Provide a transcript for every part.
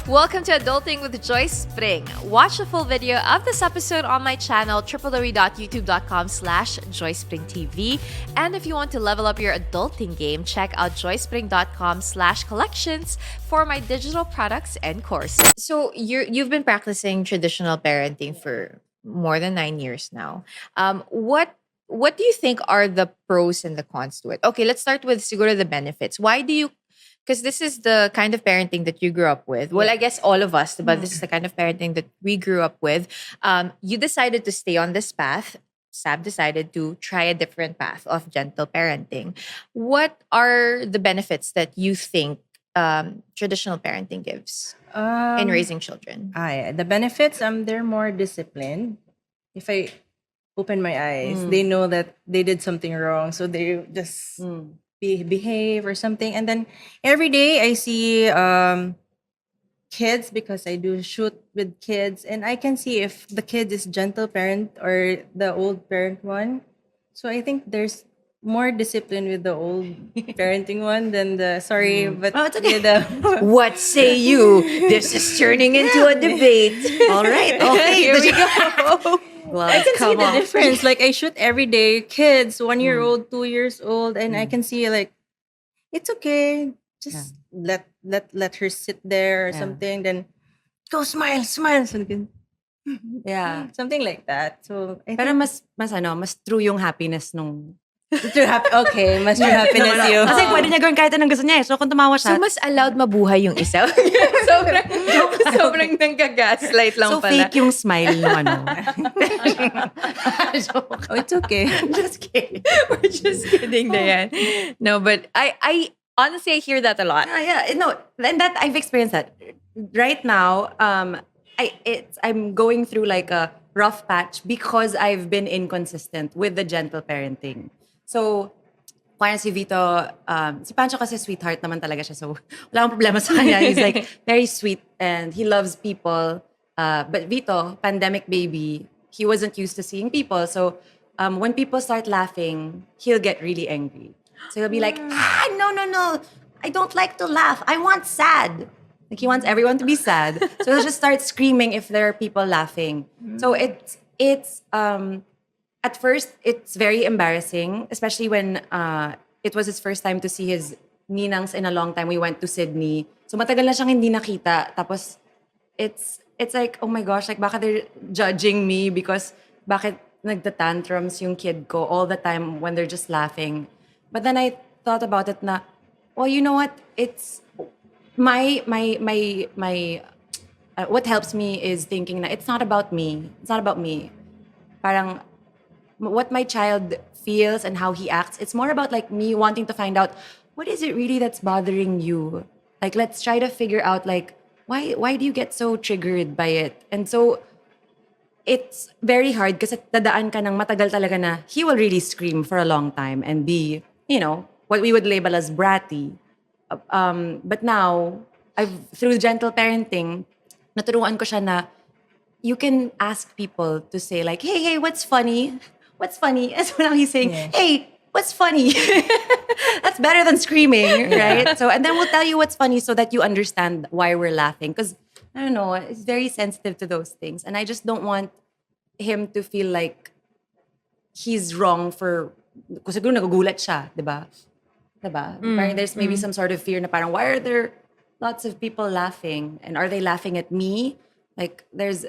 Welcome to Adulting with Joyce Pring. Watch the full video of this episode on my channel, www.youtube.com/JoycePringTV. And if you want to level up your adulting game, check out joycepring.com/collections for my digital products and courses. So you've been practicing traditional parenting for more than 9 years now. What do you think are the pros and the cons to it? Okay, let's start with siguro the benefits. Why do you, because this is the kind of parenting that you grew up with. Well, I guess all of us, but this is the kind of parenting that we grew up with. You decided to stay on this path. Sab decided to try a different path of gentle parenting. What are the benefits that you think traditional parenting gives in raising children? The benefits, they're more disciplined. If I open my eyes, they know that they did something wrong, so they just behave or something. And then every day I see kids, because I do shoot with kids, and I can see if the kid is gentle parent or the old parent one. So I think there's more discipline with the old parenting one than the but it's okay. with the What say you? This is turning into a debate. All right. Okay. Here we go. Well, I can see the difference. Like I shoot every day, kids, 1 year old, 2 years old, and I can see like it's okay. Just let her sit there or something. Then go smile, something. Yeah. Something like that. So I Pero think mas true yung happiness nung... okay, mas true happiness you. Kasi pwede niya gawin kahit anong gusto niya eh. So kung tumawa siya... So, mas allowed mabuhay yung isa. sobrang nanggagaslight lang So pala. fake yung smile no ano. Joke. Oh, it's okay. Just kidding. We're just kidding, Dayan. No, but I honestly, I hear that a lot. No, and that I've experienced that. Right now, I'm going through like a rough patch because I've been inconsistent with the gentle parenting. So, parang si Vito, si Pancho kasi sweetheart naman talaga siya. So, wala akong problema sa kanya. He's like very sweet and he loves people. But Vito, pandemic baby, he wasn't used to seeing people. So, when people start laughing, he'll get really angry. So he'll be like, no, I don't like to laugh. I want sad. Like he wants everyone to be sad. So he'll just start screaming if there are people laughing. So it's at first it's very embarrassing, especially when it was his first time to see his ninangs in a long time. We went to Sydney. So matagal na siyang hindi nakita. Tapos it's like, oh my gosh, like baka they're judging me because bakit nagda-tantrums yung kid ko all the time when they're just laughing. But then I thought about it na, well, you know what? It's my what helps me is thinking na it's not about me. It's not about me. Parang what my child feels and how he acts. It's more about like me wanting to find out what is it really that's bothering you. Like let's try to figure out like why do you get so triggered by it? And so it's very hard kasi dadaan ka ng matagal talaga na he will really scream for a long time and be, what we would label as bratty. But now, through gentle parenting, naturuan ko siya na you can ask people to say like, hey, what's funny? What's funny? And so now he's saying, hey, what's funny? That's better than screaming, right? So, and then we'll tell you what's funny so that you understand why we're laughing. Because, I don't know, it's very sensitive to those things. And I just don't want him to feel like he's wrong for, kasi siguro nagugulat siya, di ba? Parang there's maybe some sort of fear na parang, why are there lots of people laughing? And are they laughing at me? Like, there's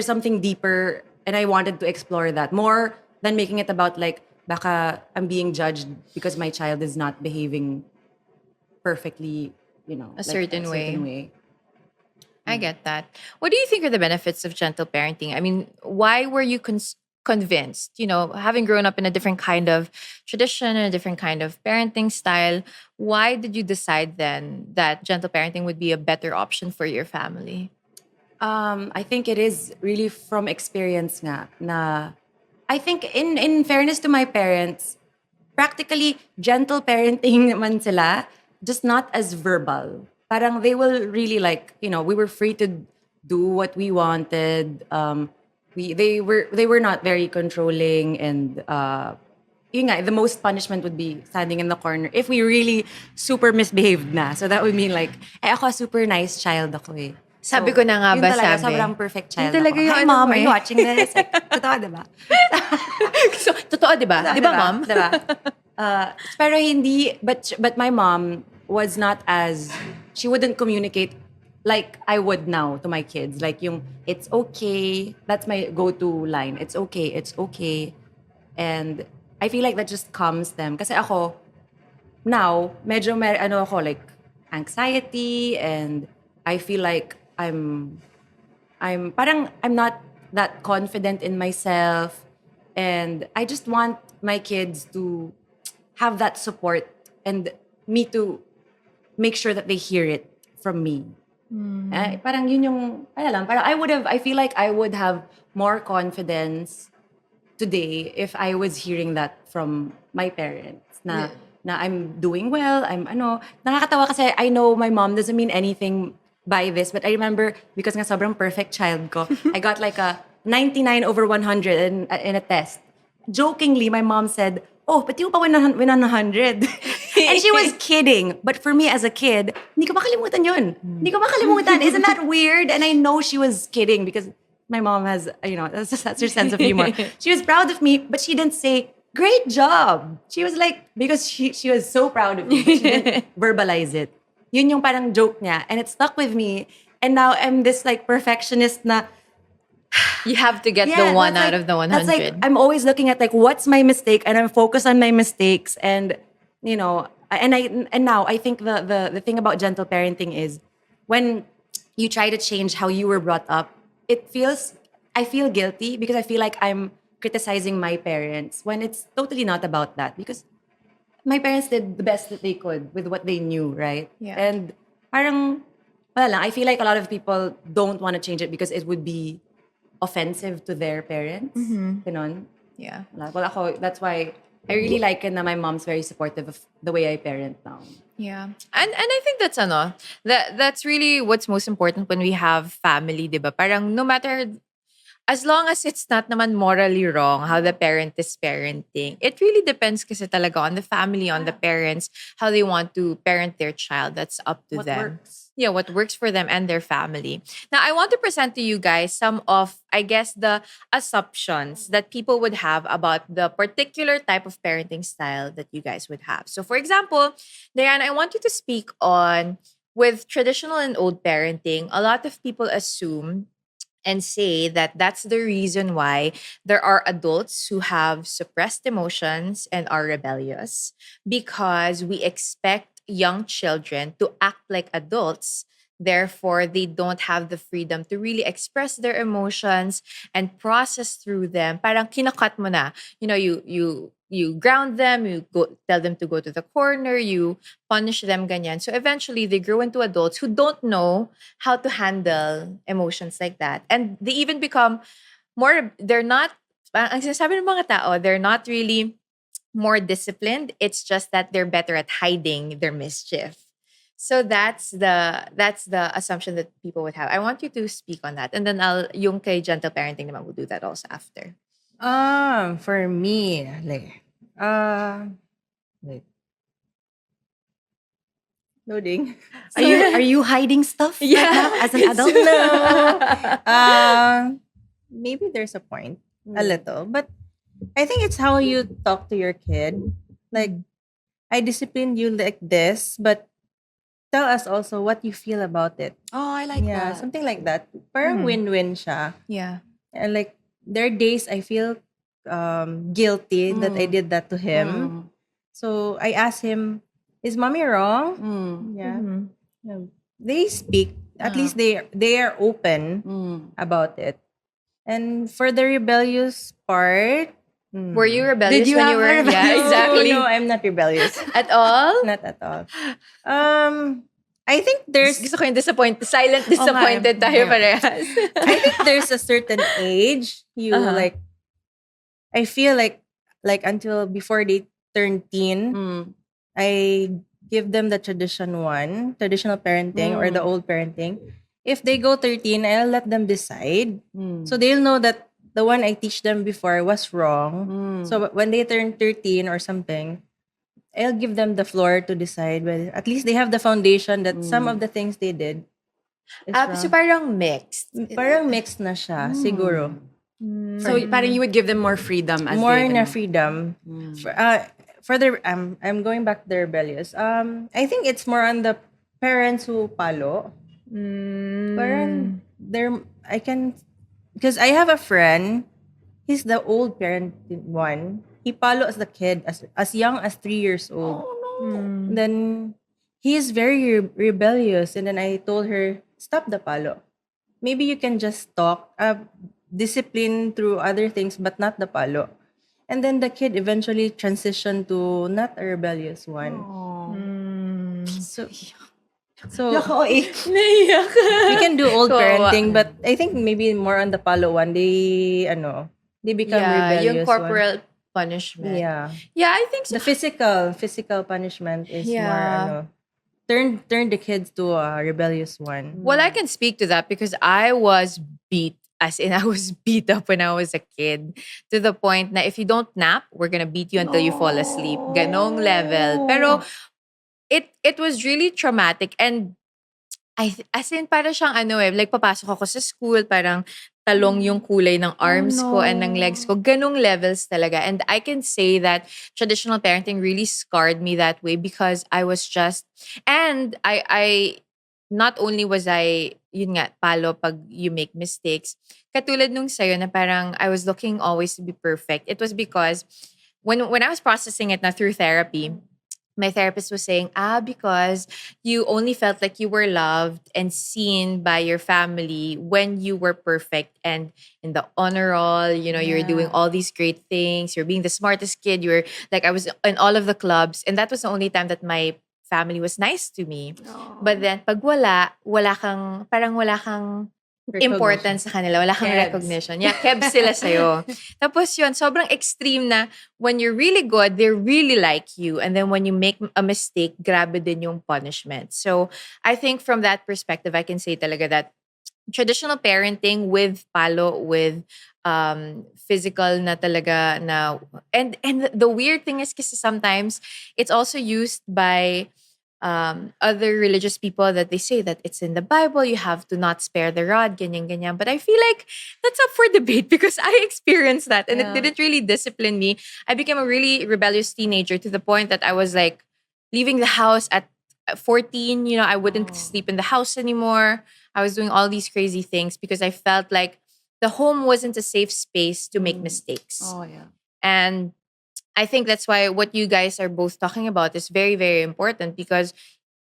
something deeper, and I wanted to explore that more than making it about like, baka I'm being judged because my child is not behaving perfectly, a certain way. I get that. What do you think are the benefits of gentle parenting? I mean, why were you convinced, having grown up in a different kind of tradition and a different kind of parenting style, why did you decide then that gentle parenting would be a better option for your family? I think it is really from experience nga na I think in fairness to my parents, practically gentle parenting naman sila, just not as verbal. Parang they will really like, we were free to do what we wanted. They were not very controlling and yun nga, the most punishment would be standing in the corner if we really super misbehaved na. So that would mean like, ako super nice child ako eh. Sabi So, ko na nga yun ba, talaga, sabi. sobrang perfect Yun child talaga ako. yung Hi ano mom, mo are eh. you watching this? Like, totoo, diba? So, totoo, di ba? Di ba, ma'am? Diba? Pero hindi, but my mom was not as, she wouldn't communicate like I would now to my kids. Like yung, it's okay. That's my go-to line. It's okay. It's okay. And I feel like that just calms them. Kasi ako, now, medyo ano ako, like, anxiety and I feel like I'm not that confident in myself, and I just want my kids to have that support and me to make sure that they hear it from me. Parang yun yung, ano lang, parang I feel like I would have more confidence today if I was hearing that from my parents na I'm doing well, I'm ano, nakakatawa kasi I know my mom doesn't mean anything by this, but I remember because nga sobrang perfect child ko, I got like a 99 over 100 in a test. Jokingly, my mom said, "Oh, but you pa win on 100." And she was kidding. But for me as a kid, hindi ko makalimutan yun. Hindi ko makalimutan. Isn't that weird? And I know she was kidding because my mom has, that's her sense of humor. She was proud of me, but she didn't say, "Great job." She was like, because she was so proud of me, but she didn't verbalize it. Yun yung parang joke niya. And it stuck with me. And now I'm this like perfectionist na, You have to get the one that's out of the That's 100. like, I'm always looking at like, what's my mistake? And I'm focused on my mistakes. And, and now I think the thing about gentle parenting is when you try to change how you were brought up, I feel guilty because I feel like I'm criticizing my parents when it's totally not about that, because my parents did the best that they could with what they knew, right? Yeah. And parang, wala lang, I feel like a lot of people don't want to change it because it would be offensive to their parents. Ganon. Yeah. Well, ako, that's why I really like it na my mom's very supportive of the way I parent now. Yeah. And I think that's really what's most important when we have family, 'di ba? Parang no matter, as long as it's not naman morally wrong how the parent is parenting, it really depends kasi talaga on the family, on the parents, how they want to parent their child. That's up to What them. works. Yeah, what works for them and their family. Now, I want to present to you guys some of, I guess, the assumptions that people would have about the particular type of parenting style that you guys would have. So, for example, Diane, I want you to speak on, with traditional and old parenting, a lot of people assume and say that that's the reason why there are adults who have suppressed emotions and are rebellious, because we expect young children to act like adults. Therefore, they don't have the freedom to really express their emotions and process through them. Parang kinakat mo na. You ground them, you go tell them to go to the corner, you punish them ganyan. So eventually they grow into adults who don't know how to handle emotions like that. And they even become they're not, ang sinasabi ng mga tao, they're not really more disciplined. It's just that they're better at hiding their mischief. So that's the assumption that people would have. I want you to speak on that. And then yung kay gentle parenting naman, we'll do that also after. For me, like, wait. Loading. Are you hiding stuff right now as an adult? No. Maybe there's a point, a little, but I think it's how you talk to your kid. Like, I disciplined you like this, but tell us also what you feel about it. Oh, I like Yeah, that. something like that. Parang win-win siya. Yeah. And like, there are days I feel guilty that I did that to him. So I asked him, "Is mommy wrong?" Yeah. Yeah. They speak. At least they are open about it. And for the rebellious part, Were you rebellious Did you when have you a were? rebellious- Yeah, exactly. No, I'm not rebellious. At all? Not at all. I think there's Gusto ko yung silent disappointed tayo parehas. I think there's a certain age you like. I feel like until before they turn teen, I give them the traditional parenting or the old parenting. If they go 13, I'll let them decide. So they'll know that the one I teach them before was wrong. So when they turn 13 or something, I'll give them the floor to decide whether at least they have the foundation that some of the things they did is So wrong. parang mixed. Parang mixed na siya, siguro. So parang you would give them more freedom as More they na ano. freedom. For the I'm going back to the rebellious. I think it's more on the parents who palo. Parang they're I can because I have a friend. He's the old parent one. He palo as the kid as young as 3 years old. Then he is very rebellious, and then I told her stop the palo. Maybe you can just talk, discipline through other things, but not the palo. And then the kid eventually transitioned to not a rebellious one. So, so Naiyak. we can do old Kawawa. parenting, but I think maybe more on the palo one. They become Yeah, yung rebellious one. corporal punishment. Yeah, Yeah, I think so. the physical punishment is more Yeah. turn the kids to a rebellious one. Well, I can speak to that because I was beat, as in I was beat up when I was a kid, to the point that if you don't nap, we're gonna beat you until you fall asleep. Ganong level. Pero it was really traumatic, and as in para siyang ano like papasok ako sa school, parang talong yung kulay ng arms ko and ng legs ko. Ganong levels talaga. And I can say that traditional parenting really scarred me that way because I was just, and I not only was I, yun nga, palo pag you make mistakes, katulad nung sa'yo na parang I was looking always to be perfect. It was because when I was processing it na through therapy, my therapist was saying, because you only felt like you were loved and seen by your family when you were perfect and in the honor roll, you're doing all these great things, you're being the smartest kid, you're like, I was in all of the clubs, and that was the only time that my family was nice to me. But then, pag wala kang importance sa kanila. Wala kang Kebs. recognition. Yeah, kebs sila sa'yo. Tapos yun, sobrang extreme na when you're really good, they really like you. And then when you make a mistake, grabe din yung punishment. So I think from that perspective, I can say talaga that traditional parenting with palo, with physical na talaga na, and the weird thing is kasi sometimes it's also used by other religious people that they say that it's in the Bible, you have to not spare the rod, ganyan, ganyan. But I feel like that's up for debate because I experienced that and it didn't really discipline me. I became a really rebellious teenager to the point that I was like leaving the house at 14, I wouldn't sleep in the house anymore. I was doing all these crazy things because I felt like the home wasn't a safe space to make mistakes. Oh, yeah. And I think that's why what you guys are both talking about is very, very important because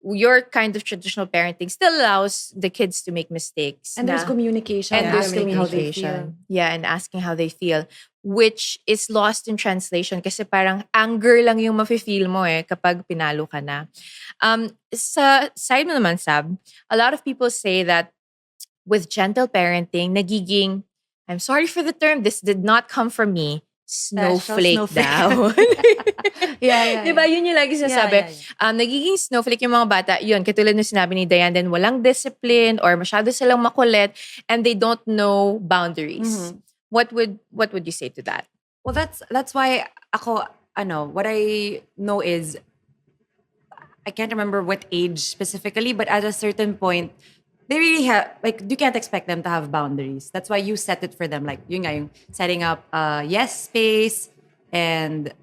your kind of traditional parenting still allows the kids to make mistakes. And there's communication. And there's asking how they communication. feel. Yeah, and asking how they feel, which is lost in translation kasi parang anger lang yung mafe-feel mo kapag pinalo ka na. Sa side mo naman, Sab, a lot of people say that with gentle parenting, nagiging, I'm sorry for the term, this did not come from me, snowflake daw. Yeah. Diba? Yun yung lagi sinasabi. Yeah. Nagiging snowflake yung mga bata. Yun, katulad ng sinabi ni Diane, then walang discipline or masyado silang makulit and they don't know boundaries. What would you say to that? Well, that's why what I know is, I can't remember what age specifically, but at a certain point, they really have, like, you can't expect them to have boundaries. That's why you set it for them. Like, yun nga, yung setting up yes space, and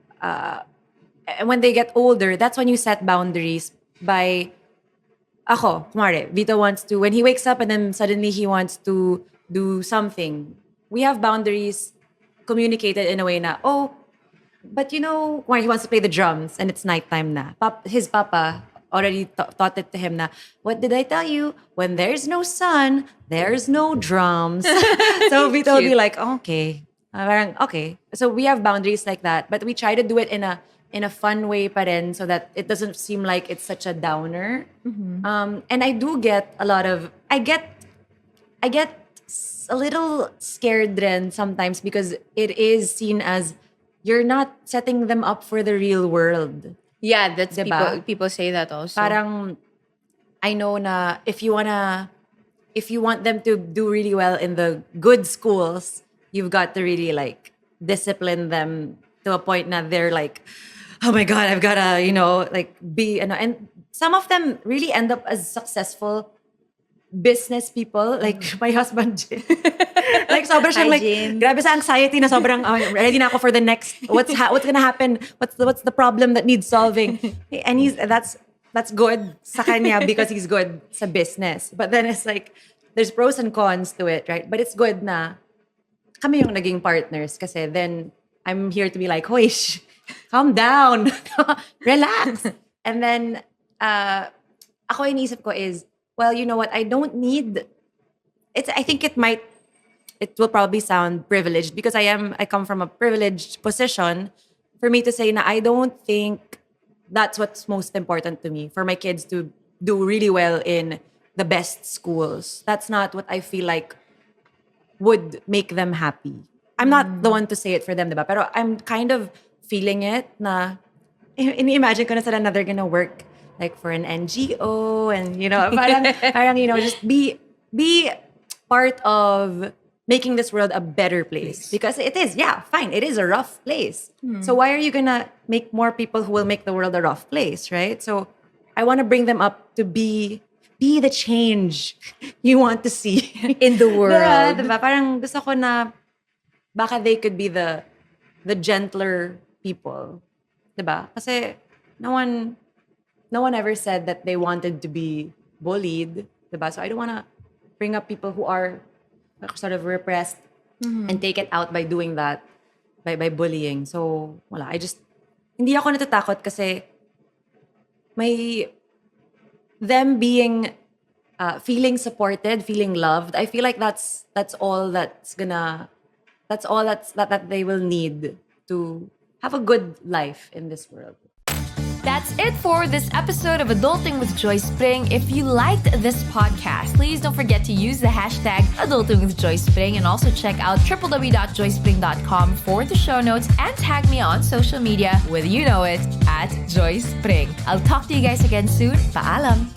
when they get older, that's when you set boundaries by, kumare, Vito wants to, when he wakes up and then suddenly he wants to do something, we have boundaries communicated in a way na, but kumare, he wants to play the drums and it's nighttime na. His papa already taught it to him na, what did I tell you? When there's no sun, there's no drums. So Vito will be like, okay. Parang, okay. So we have boundaries like that, but we try to do it in a fun way pa rin so that it doesn't seem like it's such a downer. And I do get I get a little scared rin sometimes because it is seen as you're not setting them up for the real world. Yeah, that's Diba? people say that also. Parang, I know na if you want them to do really well in the good schools, you've got to really like discipline them to a point that they're like, oh my God, I've gotta, like be, and some of them really end up as successful business people. Like my husband, like sobrang siyang like, Hygiene. grabe sa anxiety na sobrang, ready na ako for the next, what's gonna happen? What's the problem that needs solving? And that's good sa kanya because he's good sa business. But then it's like, there's pros and cons to it, right? But it's good na kami yung naging partners kasi then I'm here to be like, hoy, calm down. Relax. And then, ako inisip ko is, well, you know what? I don't need, I think it will probably sound privileged because I come from a privileged position for me to say na I don't think that's what's most important to me, for my kids to do really well in the best schools. That's not what I feel like would make them happy. I'm not the one to say it for them, diba? Pero I'm kind of feeling it na, ini-imagine ko na sila na they're gonna work like for an NGO and, parang, just be part of making this world a better place. Because it is, fine, it is a rough place. So why are you gonna make more people who will make the world a rough place, right? So I want to bring them up to be the change you want to see In the world. Diba? Parang gusto ko na baka they could be the gentler people. Diba? Kasi no one ever said that they wanted to be bullied. Diba? So I don't want to bring up people who are sort of repressed and take it out by doing that, by bullying. So wala. Hindi ako natatakot kasi may them being feeling supported, feeling loved. I feel like that's all that they will need to have a good life in this world. That's it for this episode of Adulting with Joyce Pring. If you liked this podcast, please don't forget to use the hashtag Adulting with Joyce Pring and also check out www.joycepring.com for the show notes and tag me on social media with at Joyce Pring. I'll talk to you guys again soon. Paalam!